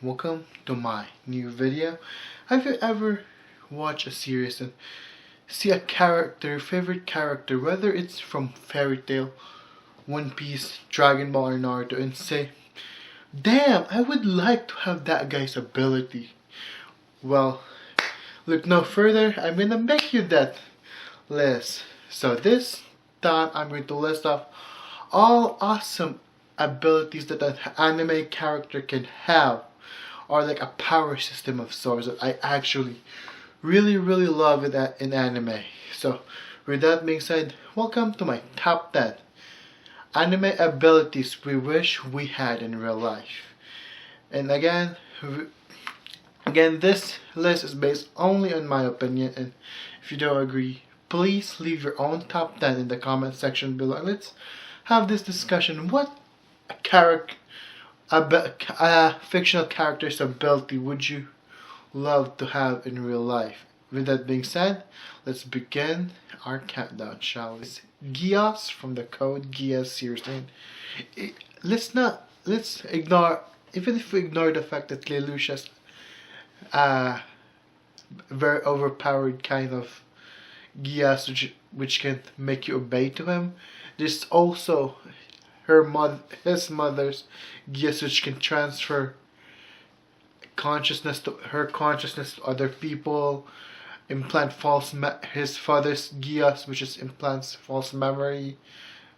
welcome to my new video. Have you ever watched a series and see a character, favorite character, whether it's from Fairy Tail, One Piece, Dragon Ball or Naruto, and say, damn, I would like to have that guy's ability? Well, look no further, I'm gonna make you that list. So this time I'm going to list off all awesome abilities that an anime character can have, or like a power system of sorts that I actually really love in anime. So with that being said, welcome to my top 10 anime abilities we wish we had in real life. And again, this list is based only on my opinion, and if you don't agree, please leave your own top 10 in the comment section below. Let's have this discussion. What a fictional character's ability would you love to have in real life? With that being said, let's begin our countdown, shall we? Geass from the Code Geass series. And let's ignore, even if we ignore the fact that Lelouch's very overpowered kind of Geass, which can make you obey to him. There's also his mother's Geass, which can transfer consciousness to other people, implant his father's Geass, which is implants false memories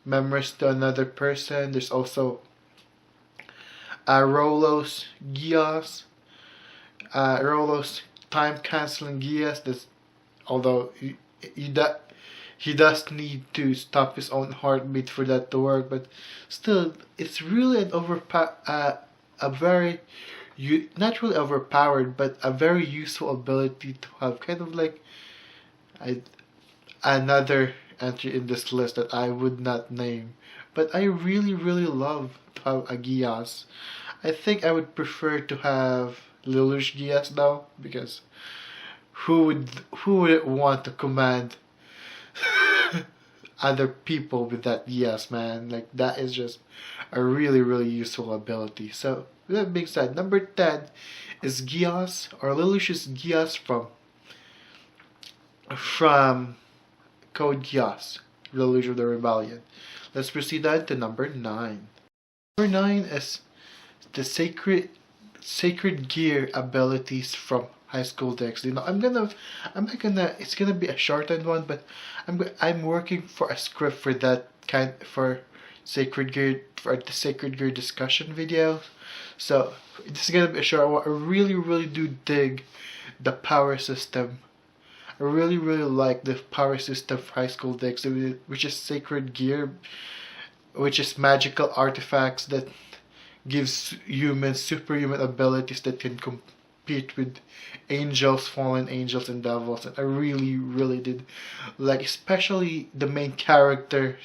to another person. There's also Rolo's Geass, Rolo's time canceling Geass. Although he does need to stop his own heartbeat for that to work, but still, it's really a very not really overpowered, but a very useful ability to have. Kind of like another entry in this list that I would not name, but I really love to have a Geass. I think I would prefer to have Lelouch Geass though, because who would want to command other people with that Geass, man? Like, that is just a really useful ability. So with that being said, number 10 is Geass, or Lelouch's Geass from Code Geass, Lelouch of the Rebellion. Let's proceed on to number 9. Number 9 is the Sacred Gear abilities from High School DxD. Now it's gonna be a shortened one, but I'm working for a script for that for Sacred Gear, for the Sacred Gear discussion video. So this is gonna be a short one. I really do dig the power system. I really like the power system for High School DxD, which is Sacred Gear, which is magical artifacts that gives humans superhuman abilities that can compete with angels, fallen angels, and devils. And I really did like, especially the main character's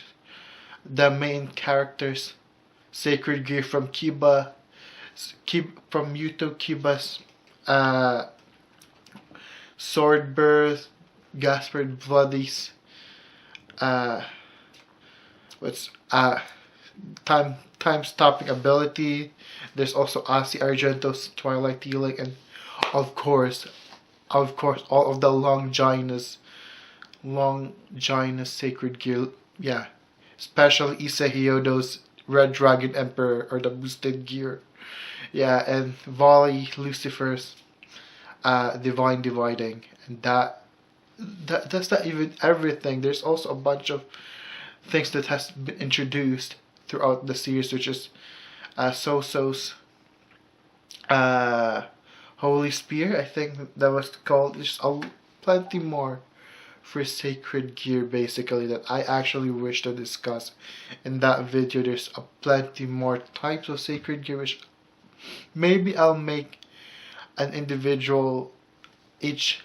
Sacred Gear from Yuto Kiba's Sword Birth, Gaspard Bloody's time stopping ability. There's also Asi Argento's Twilight Healing, and of course all of the Longinus Sacred Gear. Yeah, especially Issei Hyodo's Red Dragon Emperor, or the Boosted Gear. Yeah, and Volley Lucifer's Divine Dividing. And that's not even everything. There's also a bunch of things that has been introduced throughout the series, which is Soso's Holy Spear, I think that was called. There's plenty more for Sacred Gear, basically, that I actually wish to discuss in that video. There's plenty more types of Sacred Gear, which maybe I'll make an individual each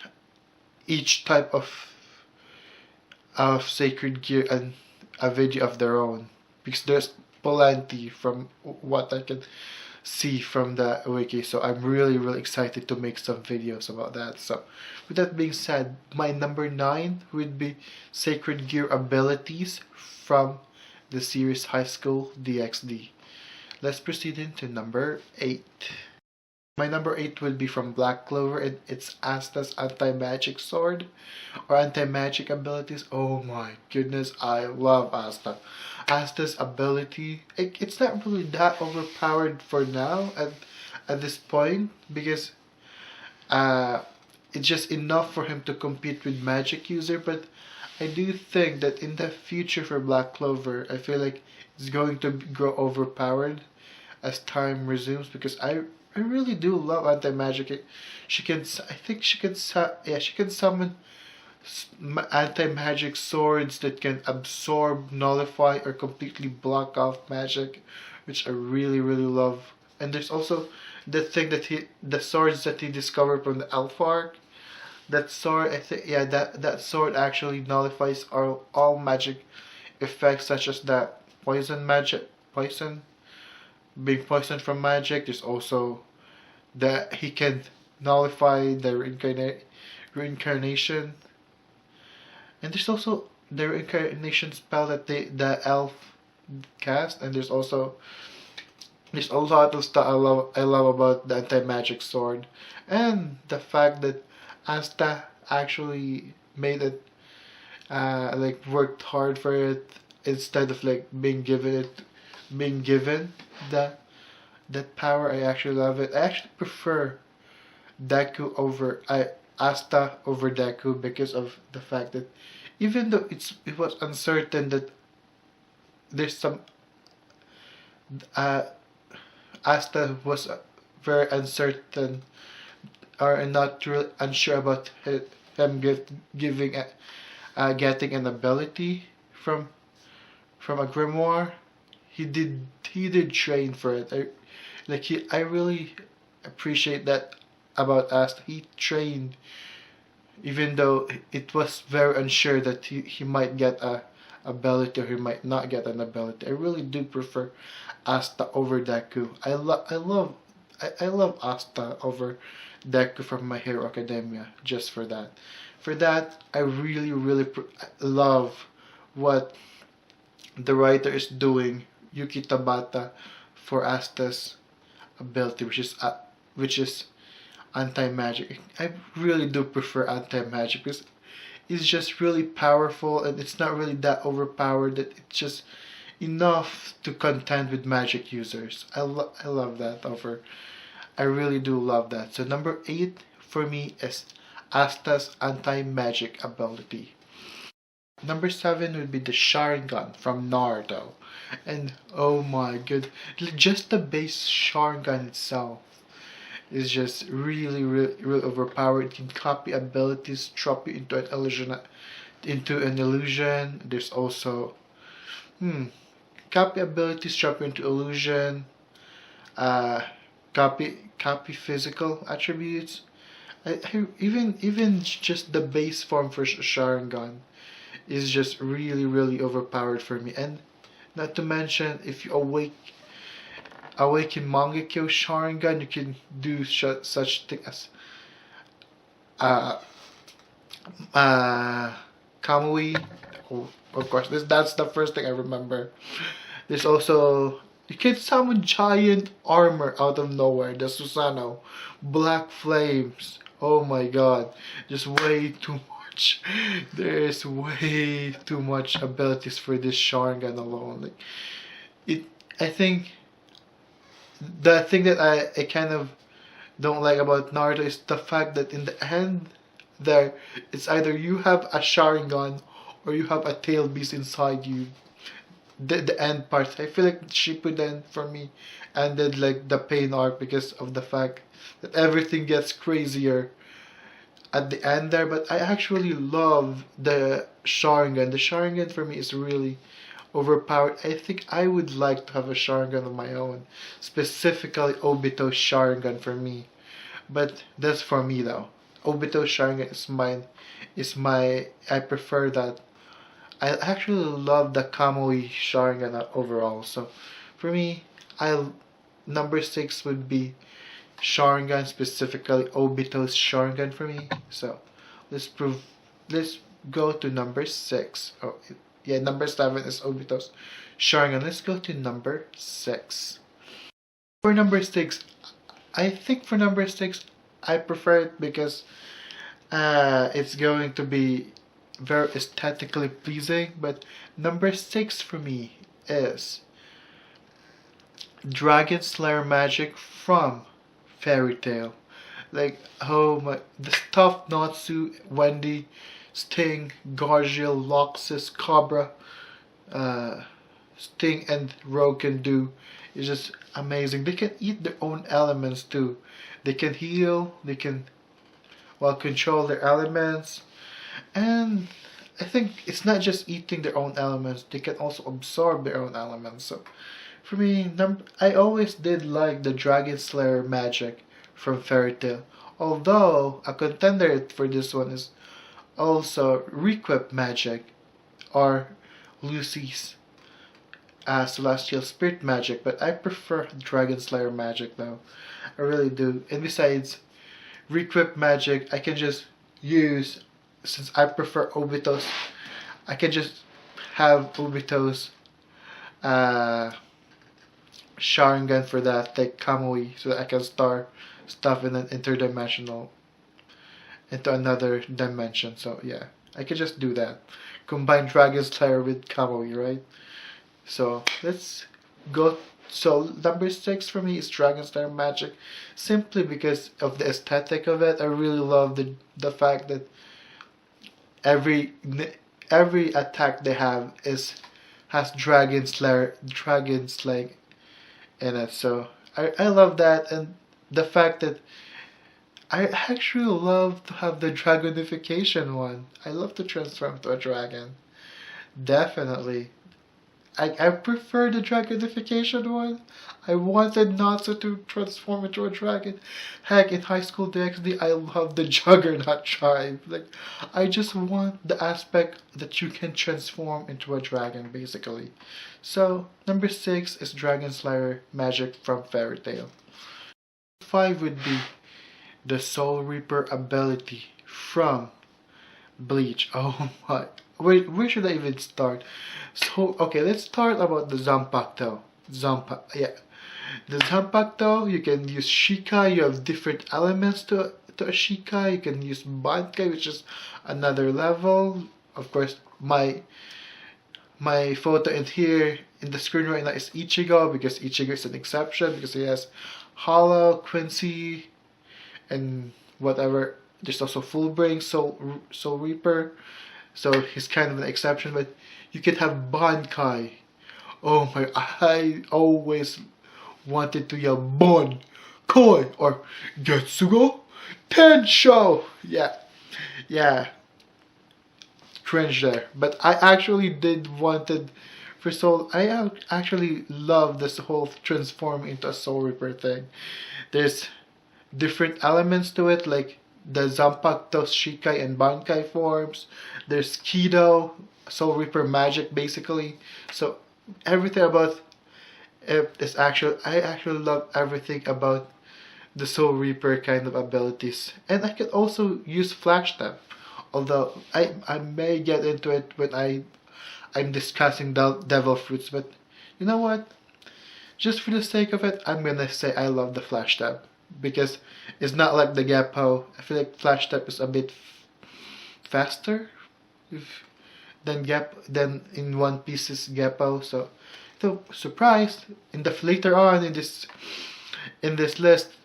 type of Sacred Gear and a video of their own, because there's plenty from what I can see from the wiki. So I'm really excited to make some videos about that. So with that being said, my number 9 would be Sacred Gear abilities from the series High School DxD. Let's proceed into number 8. My number 8 would be from Black Clover, and it's Asta's anti-magic sword or anti-magic abilities. Oh my goodness, I love Asta. Asta's ability, it's not really that overpowered for now at this point, because it's just enough for him to compete with magic user. But I do think that in the future for Black Clover, I feel like it's going to grow overpowered as time resumes, because I really do love anti-magic. She can, I think she can, yeah, she can summon anti-magic swords that can absorb, nullify, or completely block off magic, which I really really love. And there's also the thing that the swords that he discovered from the Alpha arc. That sword, I think, yeah, that sword actually nullifies all magic effects, such as that poison, being poisoned from magic. There's also that he can nullify the reincarnation, and there's also the reincarnation spell that the elf cast. And there's a lot of stuff I love about the anti-magic sword, and the fact that Asta actually made it, like worked hard for it, instead of like being given that power. I actually love it. I actually prefer Deku over Asta over Deku, because of the fact that even though it was uncertain that there's some uh, Asta was very uncertain, or not really unsure about him giving getting an ability from a grimoire. He did train for it. I really appreciate that about Asta. He trained, even though it was very unsure that he might get a ability or he might not get an ability. I really do prefer Asta over Deku. I love Asta over Deku from My Hero Academia, just for that. For that, I really really love what the writer is doing, Yuki Tabata, for Asta's ability, which is anti-magic. I really do prefer anti-magic, because it's just really powerful, and it's not really that overpowered, that it's just enough to contend with magic users. I love that over. I really do love that. So number 8 for me is Asta's anti-magic ability. Number 7 would be the Sharingan from Naruto. And oh my god, just the base Sharingan itself is just really, really, really overpowered. It can copy abilities, drop you into an illusion. There's also copy abilities, drop you into illusion. Copy physical attributes. Even just the base form for Sharingan is just really really overpowered for me. And not to mention, if you awaken Mangekyo Sharingan, you can do such thing as Kamui. Oh, of course, that's the first thing I remember. There's also, you can summon giant armor out of nowhere. The Susanoo, Black Flames. Oh my god, just way too much. There's way too much abilities for this Sharingan alone. Like, I think the thing that I kind of don't like about Naruto is the fact that in the end there, it's either you have a Sharingan or you have a tail beast inside you. The end part, I feel like Shippuden for me ended like the pain arc, because of the fact that everything gets crazier at the end there. But I actually love the Sharingan. The Sharingan for me is really overpowered. I think I would like to have a Sharingan of my own, specifically Obito Sharingan for me. But that's for me though. Obito Sharingan is mine. I prefer that. I actually love the Kamui Sharingan overall. So for me, number 6 would be Sharingan, specifically Obito's Sharingan for me. So let's go to number 6. Oh yeah, number 7 is Obito's Sharingan. Let's go to number 6. For number 6, I think for number 6, I prefer it because it's going to be very aesthetically pleasing. But number 6 for me is Dragon Slayer magic from Fairy Tail. Like, oh my, the stuff Natsu, Wendy, Sting, Gargiel, Loxus, Cobra, uh, Sting, and Rogue can do is just amazing. They can eat their own elements too. They can heal, they can, well, control their elements. And I think it's not just eating their own elements, they can also absorb their own elements. So for me, I always did like the Dragon Slayer magic from Fairy Tail. Although a contender for this one is also Requip magic or Lucy's Celestial Spirit magic, but I prefer Dragon Slayer magic though. I really do. And besides Requip magic, I can just use, since I prefer Obito's, I can just have Obito's Sharingan for that, like Kamui, so that I can start stuff in an interdimensional into another dimension. So yeah, I can just do that. Combine Dragon Slayer with Kamui, right? So let's go. So number 6 for me is Dragon Slayer magic, simply because of the aesthetic of it. I really love the fact that every attack they have has Dragon Slaying in it. So I love that, and the fact that I actually love to have the dragonification one. I love to transform to a dragon. Definitely. I prefer the dragonification one. I wanted Natsu to transform into a dragon. Heck, in high school DxD, I love the Juggernaut tribe. Like, I just want the aspect that you can transform into a dragon, basically. So, number 6 is Dragon Slayer magic from Fairy Tail. 5 would be the Soul Reaper ability from Bleach. Oh my. Where should I even start? So, okay, let's start about the Zanpakuto. Yeah. The Zanpakuto, you can use Shikai, you have different elements to a Shikai. You can use Bankai, which is another level. Of course, my photo in here, in the screen right now, is Ichigo, because Ichigo is an exception, because he has Hollow, Quincy, and whatever. There's also Fullbring, Soul Reaper. So he's kind of an exception, but you can have Bankai. Oh my, I always wanted to yell Bankai or Getsugo Tensho. Yeah. Cringe there. But I actually did wanted for Soul. I actually love this whole transform into a Soul Reaper thing. There's different elements to it, like the Zanpakuto, Shikai, and Bankai forms. There's Kido, Soul Reaper magic, basically. So everything about it is actually, I actually love everything about the Soul Reaper kind of abilities. And I can also use Flash Step, although I may get into it when I'm discussing Devil Fruits. But you know what? Just for the sake of it, I'm gonna say I love the Flash Step, because it's not like the Geppo. I feel like Flash Step is a bit faster than in One Piece's Geppo. So surprised later on in this list,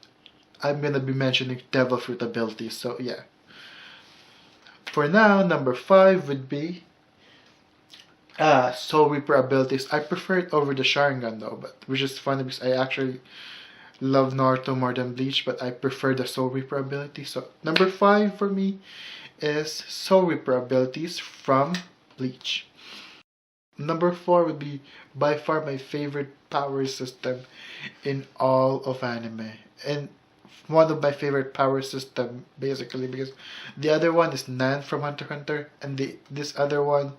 I'm gonna be mentioning Devil Fruit abilities. So yeah. For now, number 5 would be Soul Reaper abilities. I prefer it over the Sharingan though, but which is funny because I actually love Naruto more than Bleach, but I prefer the Soul Reaper ability. So number 5 for me is Soul Reaper abilities from Bleach. Number 4 would be by far my favorite power system in all of anime, and one of my favorite power system, basically, because the other one is Nan from Hunter x Hunter, and this other one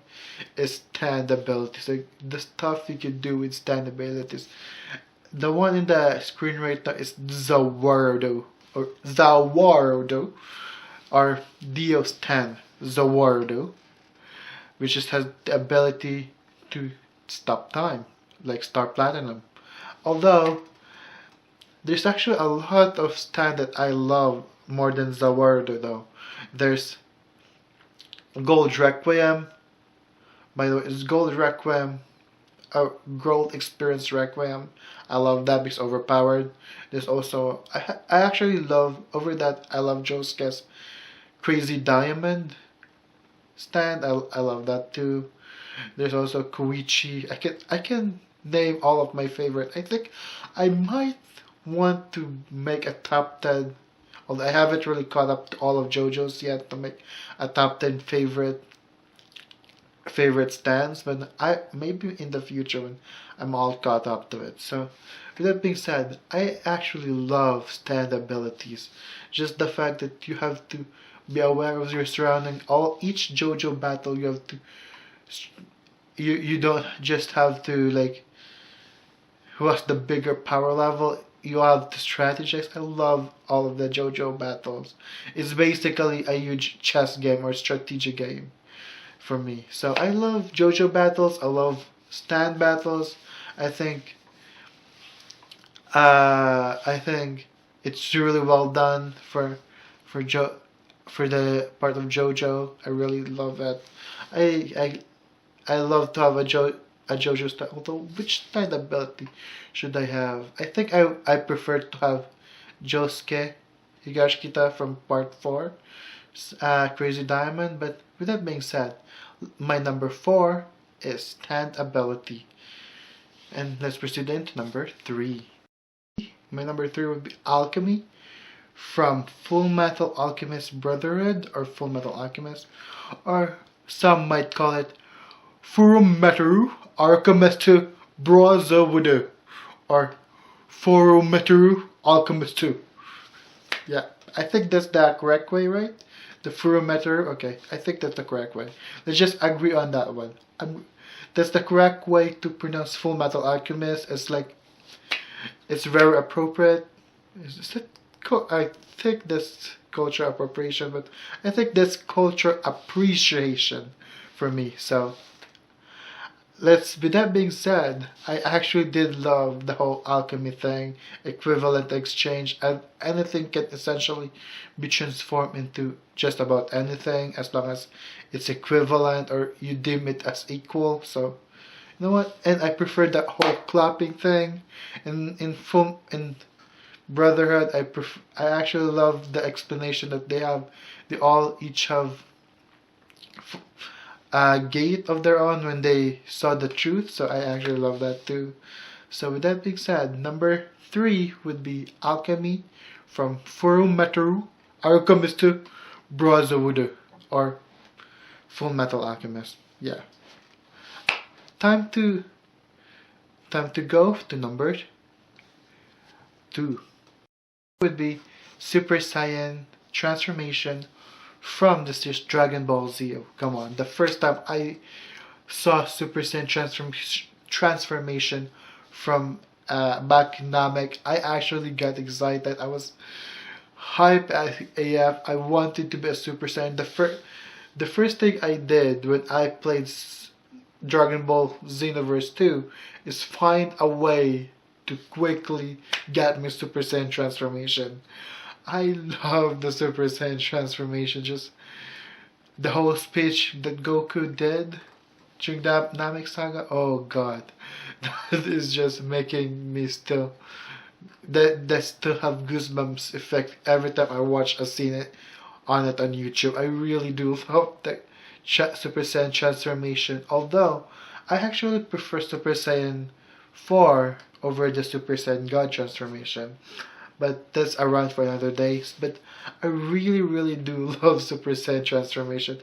is stand abilities. So the stuff you can do with stand abilities. The one in the screen right now is Zawardo, or Dios 10 Zawardo, which just has the ability to stop time, like Star Platinum. Although There's actually a lot of stand that I love more than Zawardo though. There's Gold Requiem. By the way, it's Gold Requiem. Gold Experience Requiem. I love that because overpowered. There's also I actually love over that I love Josuke's Crazy Diamond stand. I love that too. There's also Koichi. I can name all of my favorite. I think I might want to make a top 10, although I haven't really caught up to all of JoJo's yet to make a top 10 favorite stands, but I maybe in the future when I'm all caught up to it. So with that being said, I actually love stand abilities. Just the fact that you have to be aware of your surrounding. Each JoJo battle you have to you don't just have to like who has the bigger power level. You have to strategize. I love all of the JoJo battles. It's basically a huge chess game or strategy game for me. So I love JoJo battles. I love stand battles. I think it's really well done for for the part of JoJo. I really love it. I love to have a JoJo style. Although which stand ability should I have? I think I prefer to have Josuke Higashikita from part 4, Crazy Diamond. But with that being said, my number 4 is stand ability. And let's proceed into number 3. My number 3 would be Alchemy from Full Metal Alchemist Brotherhood or Full Metal Alchemist, or some might call it Furumeteru Alchemist Brotherhood or Furumeteru Alchemist 2. Yeah, I think that's the correct way, right? The Furumeteru. Okay, I think that's the correct way. Let's just agree on that one. That's the correct way to pronounce Full Metal Alchemist. It's very appropriate. Is it? I think that's culture appropriation, but I think that's culture appreciation for me. So with that being said, I actually did love the whole alchemy thing, equivalent exchange, and anything can essentially be transformed into just about anything as long as it's equivalent or you deem it as equal. So you know what? And I prefer that whole clapping thing. In Brotherhood, I actually love the explanation that they have. They all each have a gate of their own when they saw the truth. So I actually love that too. So with that being said, number 3 would be Alchemy from Furumeteru Alchemist Brotherhood or Full Metal Alchemist. Yeah. Time to go to number 2. Would be Super Saiyan transformation from the series Dragon Ball Z. Oh, come on, the first time I saw Super Saiyan transformation from back in Namek, I actually got excited. I was hype as AF. I wanted to be a Super Saiyan. The first thing I did when I played Dragon Ball Xenoverse 2 is find a way to quickly get me Super Saiyan transformation. I love the Super Saiyan transformation. Just the whole speech that Goku did during the Namek Saga. Oh god, that is just making me still. That still have goosebumps effect every time I watch a scene on YouTube. I really do love the Super Saiyan transformation. Although I actually prefer Super Saiyan 4 over the Super Saiyan God transformation. But that's around for another day. But I really do love Super Saiyan transformation.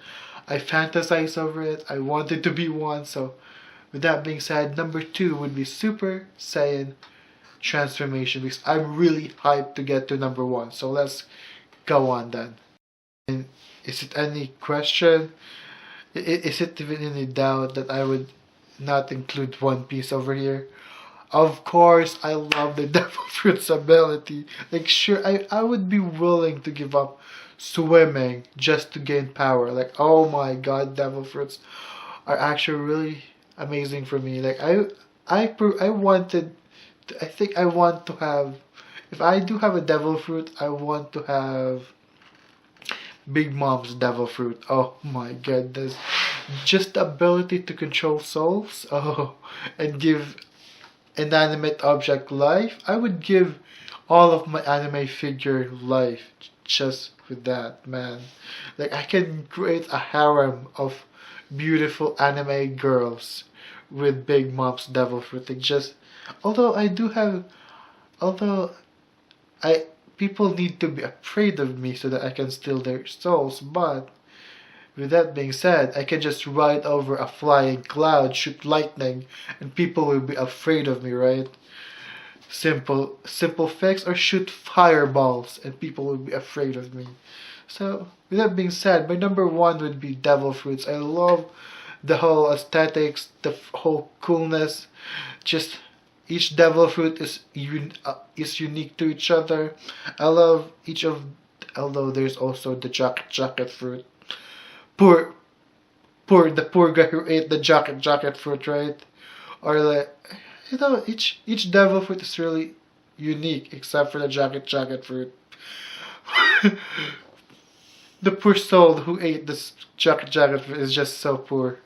I fantasize over it. I wanted to be one. So with that being said, number 2 would be Super Saiyan transformation because I'm really hyped to get to number 1. So let's go on then. And is it any question? Is it even any doubt that I would not include One Piece over here? Of course, I love the Devil Fruit's ability. Like, sure, I would be willing to give up swimming just to gain power. Like, oh my god, Devil Fruits are actually really amazing for me. Like, I think I want to have if I do have a devil fruit, I want to have Big Mom's devil fruit. Oh my goodness. Just the ability to control souls, oh, and give inanimate object life. I would give all of my anime figure life just with that, man. Like, I can create a harem of beautiful anime girls with Big Mom's devil fruit. Like, just, although I do have, although I people need to be afraid of me so that I can steal their souls, but with that being said, I can just ride over a flying cloud, shoot lightning, and people will be afraid of me, right? Simple fix, or shoot fireballs and people will be afraid of me. So, with that being said, my number one would be devil fruits. I love the whole aesthetics, the whole coolness. Just each devil fruit is unique to each other. I love each of, although there's also the jacket fruit. Poor the poor guy who ate the jacket fruit, right? Or like, each devil fruit is really unique except for the jacket fruit. The poor soul who ate this jacket fruit is just so poor.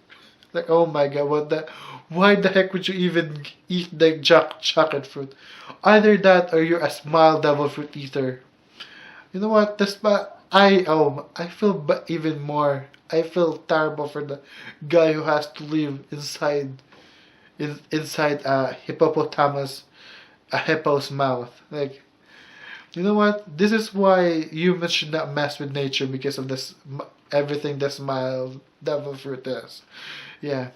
Like, oh my god, why the heck would you even eat the jacket fruit? Either that or you're a smile devil fruit eater. You know what? I feel even more. I feel terrible for the guy who has to live inside a hippopotamus, a hippo's mouth. Like, you know what? This is why humans should not mess with nature, because of this everything the smile devil fruit is. Yeah.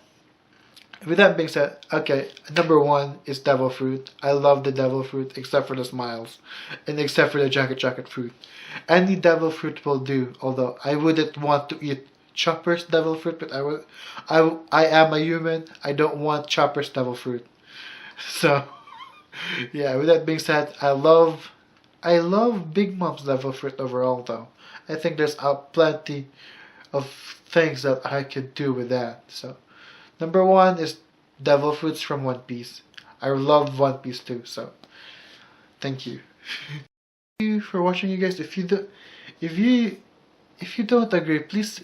With that being said, okay, number one is devil fruit. I love the devil fruit except for the smiles, and except for the jacket fruit. Any devil fruit will do. Although I wouldn't want to eat Chopper's devil fruit, but I am a human. I don't want Chopper's devil fruit. So, yeah. With that being said, I love Big Mom's devil fruit overall. Though I think there's plenty of things that I could do with that. So, number one is devil fruits from One Piece. I love One Piece too. So, thank you. Thank you for watching, you guys. If you don't agree, please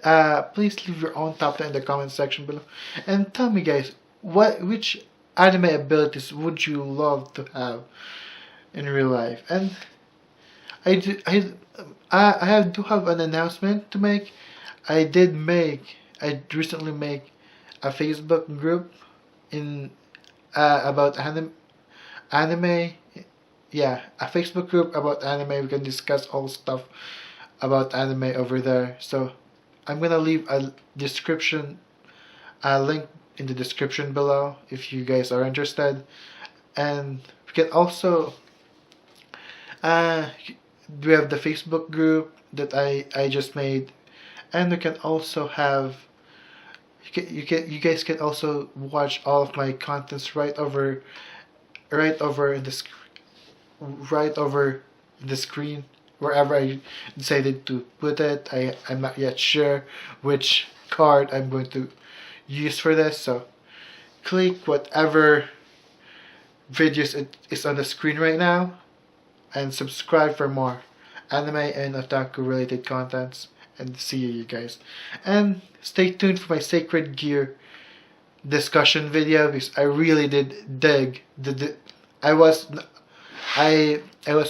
leave your own top 10 in the comment section below, and tell me, guys, which anime abilities would you love to have in real life? And I do have an announcement to make. I recently make a Facebook group in about anime. Yeah, a Facebook group about anime. We can discuss all stuff about anime over there. So I'm gonna leave a link in the description below if you guys are interested. And we can also we have the Facebook group that I just made, and we can also have you guys can also watch all of my contents right over in the screen, wherever I decided to put it. I'm not yet sure which card I'm going to use for this, so click whatever videos is on the screen right now, and subscribe for more anime and otaku related contents. And see you guys, and stay tuned for my Sacred Gear discussion video, because I really did dig I was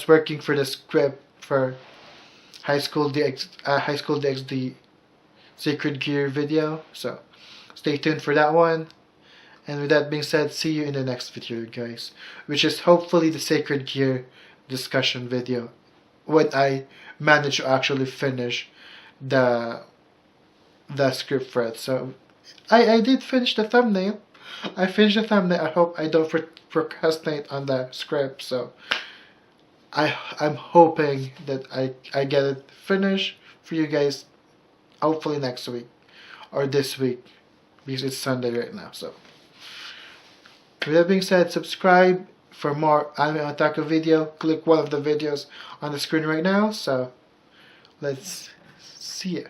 working for the script for High School DxD Sacred Gear video, so stay tuned for that one. And with that being said, see you in the next video, guys, which is hopefully the Sacred Gear discussion video, when I manage to actually finish the script for it. So I did finish the thumbnail. I finished the thumbnail. I hope I don't procrastinate on the script. So I'm hoping that I get it finished for you guys, hopefully next week or this week, because it's Sunday right now. So with that being said, subscribe for more anime otaku video. Click one of the videos on the screen right now. So let's see ya.